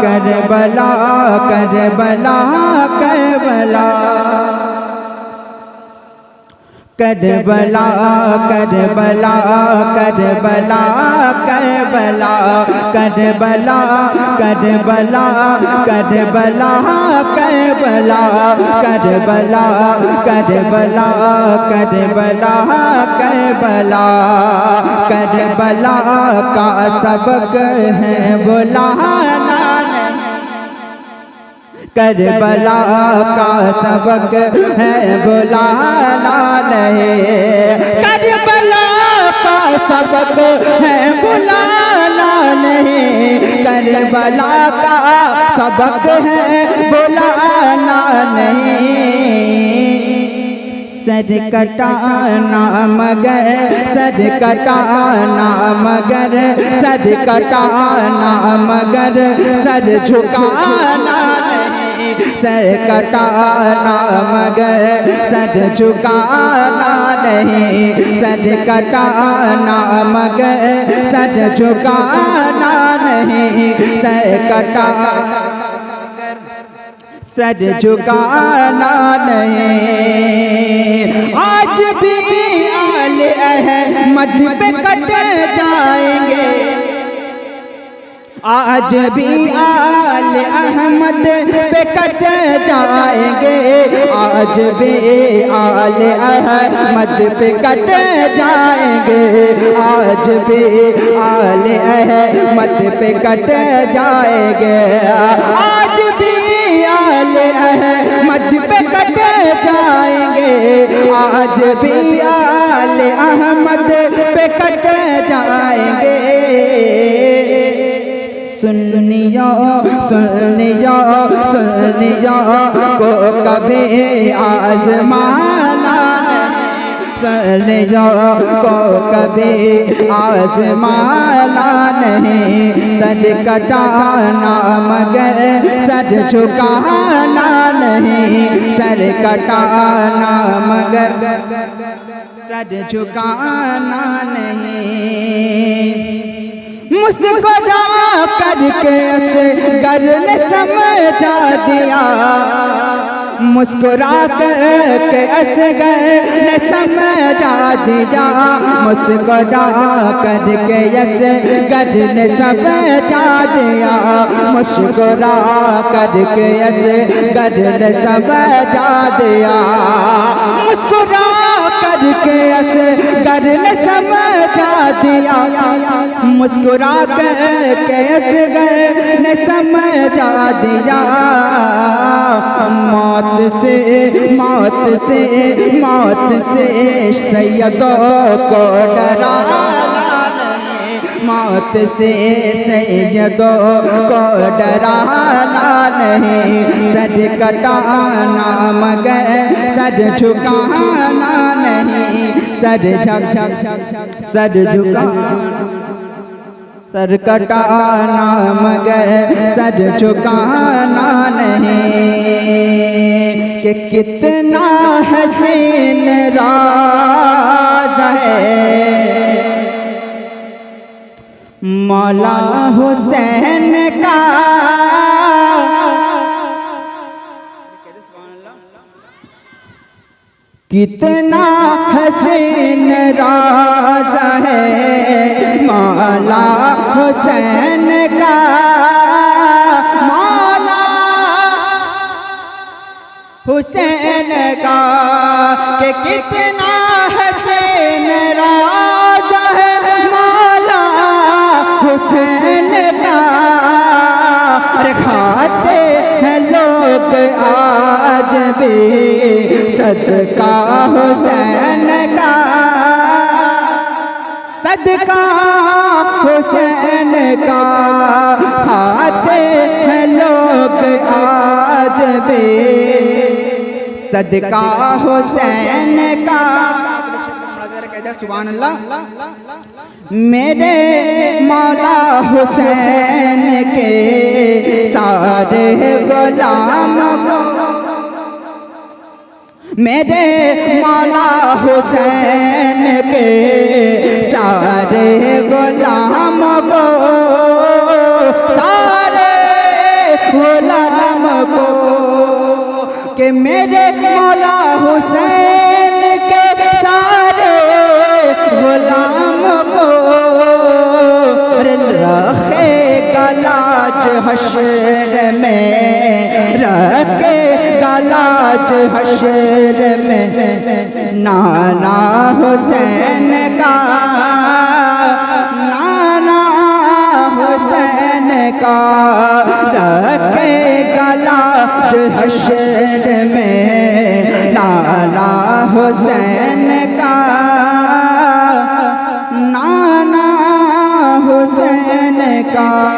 Karbala Karbala Karbala Karbala Karbala Karbala Karbala Karbala Karbala Karbala Karbala Karbala Karbala Karbala Karbala Karbala का सबक है बुलाना Karbala का सबक है बुलाना नहीं करबला का सबक है बुलाना नहीं करबला का सबक है बुलाना नहीं सर कटाना मगर सर कटाना मगर सर कटाना मगर सर झुकाना नहीं सर कटाना मगर सर झुकाना नहीं सर कटाना मगर सर झुकाना नहीं सर कटाना सर झुकाना नहीं आज भी आले अहमद पे कट जाएंगे आज भी आले अहमद पे कट जाएंगे आज भी आले अहमद पे कट जाएंगे आज भी आले अहमद पे कट जाएंगे आज भी आले अहमद पे कट जाएंगे आज भी आले अहमद पे कट जाएंगे सुनियो सुनियो सुनियो को कभी आज़माना सुनियो को कभी आज़माना नहीं सर कटाना मगर सर झुकाना नहीं सर कटाना मगर सर झुकाना नहीं मुस्कुरा करके असगर ने समझा दिया मुस्कुरा करके असगर ने समझा दिया मुस्कुरा करके असगर ने समझा दिया मुस्कुरा करके असगर ने समझा दिया मुस्कुरा करके असगर ने समझा दिया मुस्कुरा करके असगर ने समझा दिया मौत से मौत से मौत से सैयदों को डराना मौत से सैयदों को डराना नहीं सर कटाना मगर सर झुकाना नहीं सर सर झुकाना सर कटाना मगर सर झुकाना नहीं कि कितना हसीन राज है मौला हुसैन का कितना हसीन राज है मौला हुसैन का मौला हुसैन का कि कितना हसीन राज है मौला हुसैन का खाते हैं लोग आज भी सदका हुसैन का सदका हुसैन का खाते हैं लोग आज भी सदका हुसैन का सुभान अल्लाह मेरे मौला हुसैन के सारे गुलाम को मेरे मौला हुसैन के सारे गुलाम को सारे मेरे मौला हुसैन के सारे गुलाम को रखेगा लाज हश्र में, रखेगा लाज हश्र में। नाना हुसैन का, नाना हुसैन का रखेगा लाज हश्र में। नाना हुसैन का, नाना हुसैन का।